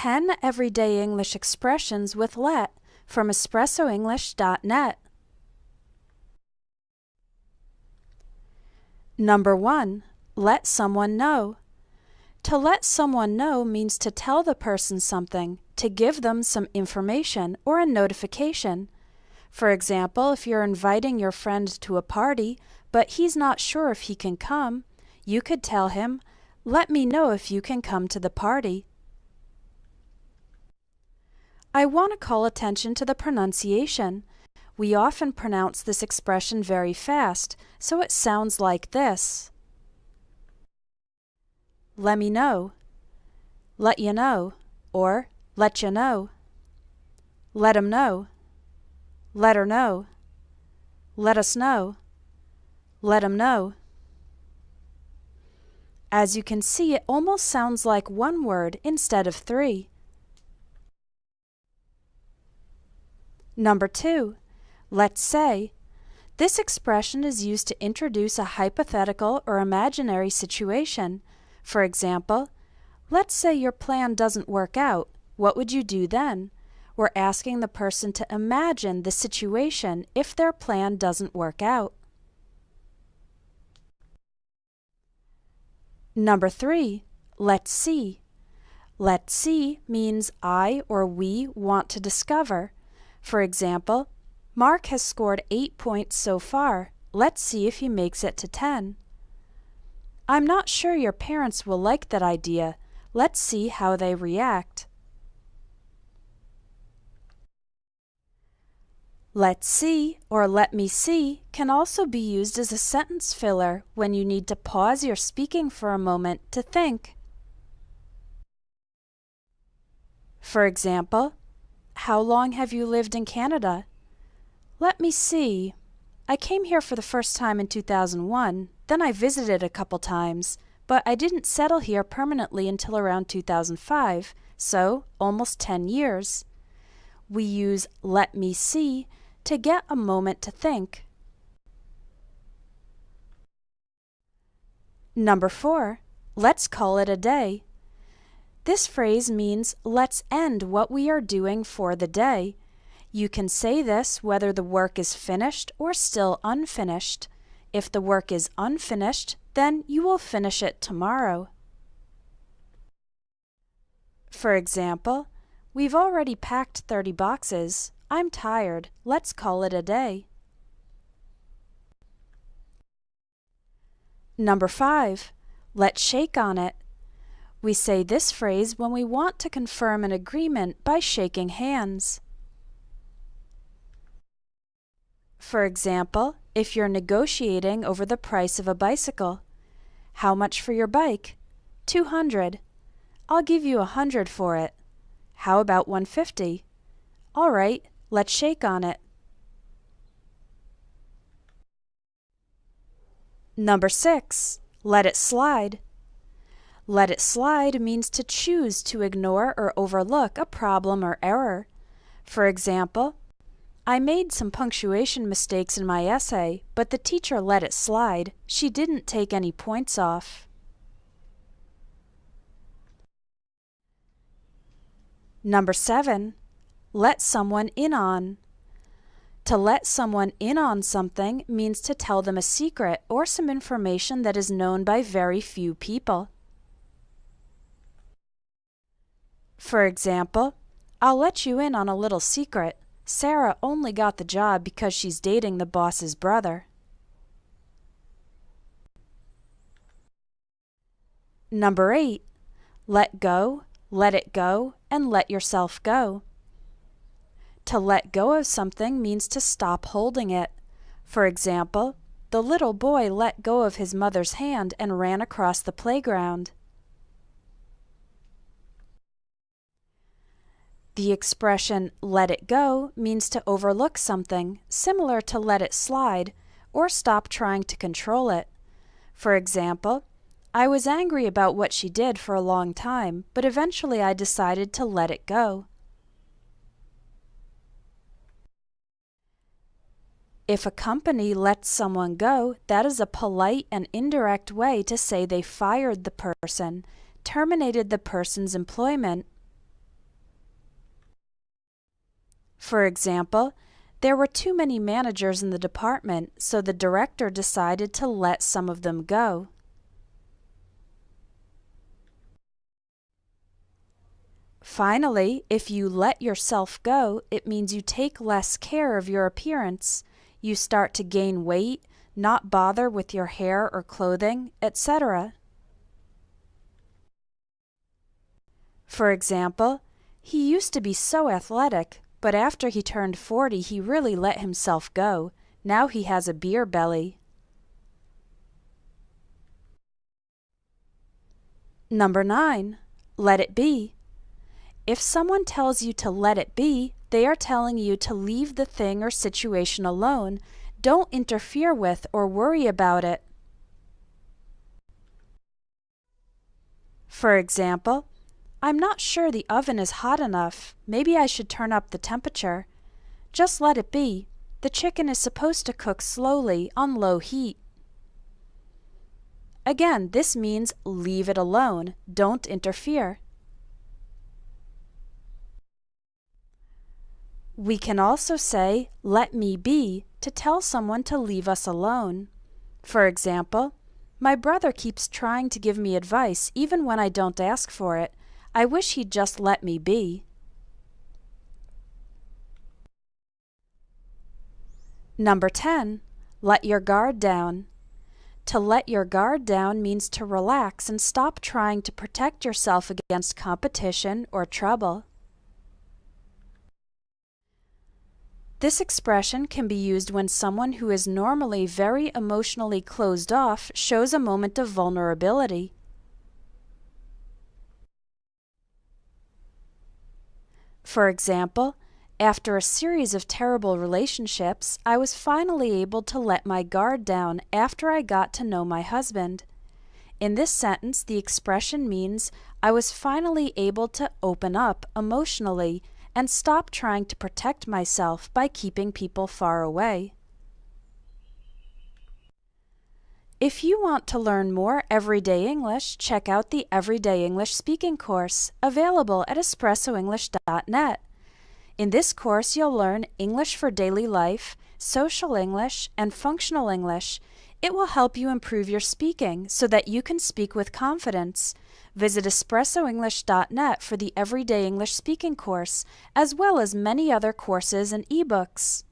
10 everyday English expressions with let from espressoenglish.net. Number 1. Let someone know. To let someone know means to tell the person something, to give them some information or a notification. For example, if you're inviting your friend to a party, but he's not sure if he can come, you could tell him, "Let me know if you can come to the party." I want to call attention to the pronunciation. We often pronounce this expression very fast, so it sounds like this. Let me know, let you know, or let you know. Let him know, let her know, let us know, let him know. As you can see, it almost sounds like one word instead of 3. Number 2. Let's say. This expression is used to introduce a hypothetical or imaginary situation. For example, let's say your plan doesn't work out. What would you do then? We're asking the person to imagine the situation if their plan doesn't work out. Number 3. Let's see. Let's see means I or we want to discover. For example, Mark has scored 8 points so far. Let's see if he makes it to 10. I'm not sure your parents will like that idea. Let's see how they react. Let's see or let me see can also be used as a sentence filler when you need to pause your speaking for a moment to think. For example, how long have you lived in Canada? Let me see. I came here for the first time in 2001, then I visited a couple times, but I didn't settle here permanently until around 2005, so almost 10 years. We use let me see to get a moment to think. Number 4. Let's call it a day. This phrase means let's end what we are doing for the day. You can say this whether the work is finished or still unfinished. If the work is unfinished, then you will finish it tomorrow. For example, we've already packed 30 boxes. I'm tired. Let's call it a day. Number 5. Let's shake on it. We say this phrase when we want to confirm an agreement by shaking hands. For example, if you're negotiating over the price of a bicycle. How much for your bike? $200. I'll give you $100 for it. How about $150? All right, let's shake on it. Number 6. Let it slide. Let it slide means to choose to ignore or overlook a problem or error. For example, I made some punctuation mistakes in my essay, but the teacher let it slide. She didn't take any points off. Number 7. Let someone in on. To let someone in on something means to tell them a secret or some information that is known by very few people. For example, I'll let you in on a little secret. Sarah only got the job because she's dating the boss's brother. Number 8. Let go, let it go, and let yourself go. To let go of something means to stop holding it. For example, the little boy let go of his mother's hand and ran across the playground. The expression let it go means to overlook something, similar to let it slide, or stop trying to control it. For example, I was angry about what she did for a long time, but eventually I decided to let it go. If a company lets someone go, that is a polite and indirect way to say they fired the person, terminated the person's employment. For example, there were too many managers in the department, so the director decided to let some of them go. Finally, if you let yourself go, it means you take less care of your appearance. You start to gain weight, not bother with your hair or clothing, etc. For example, he used to be so athletic, but after he turned 40, he really let himself go. Now he has a beer belly. Number 9. Let it be. If someone tells you to let it be, they are telling you to leave the thing or situation alone. Don't interfere with or worry about it. For example, I'm not sure the oven is hot enough. Maybe I should turn up the temperature. Just let it be. The chicken is supposed to cook slowly on low heat. Again, this means leave it alone. Don't interfere. We can also say, let me be, to tell someone to leave us alone. For example, my brother keeps trying to give me advice even when I don't ask for it. I wish he'd just let me be. Number 10. Let your guard down. To let your guard down means to relax and stop trying to protect yourself against competition or trouble. This expression can be used when someone who is normally very emotionally closed off shows a moment of vulnerability. For example, after a series of terrible relationships, I was finally able to let my guard down after I got to know my husband. In this sentence, the expression means I was finally able to open up emotionally and stop trying to protect myself by keeping people far away. If you want to learn more everyday English, check out the Everyday English Speaking course, available at espressoenglish.net. In this course, you'll learn English for daily life, social English, and functional English. It will help you improve your speaking so that you can speak with confidence. Visit espressoenglish.net for the Everyday English Speaking course, as well as many other courses and ebooks.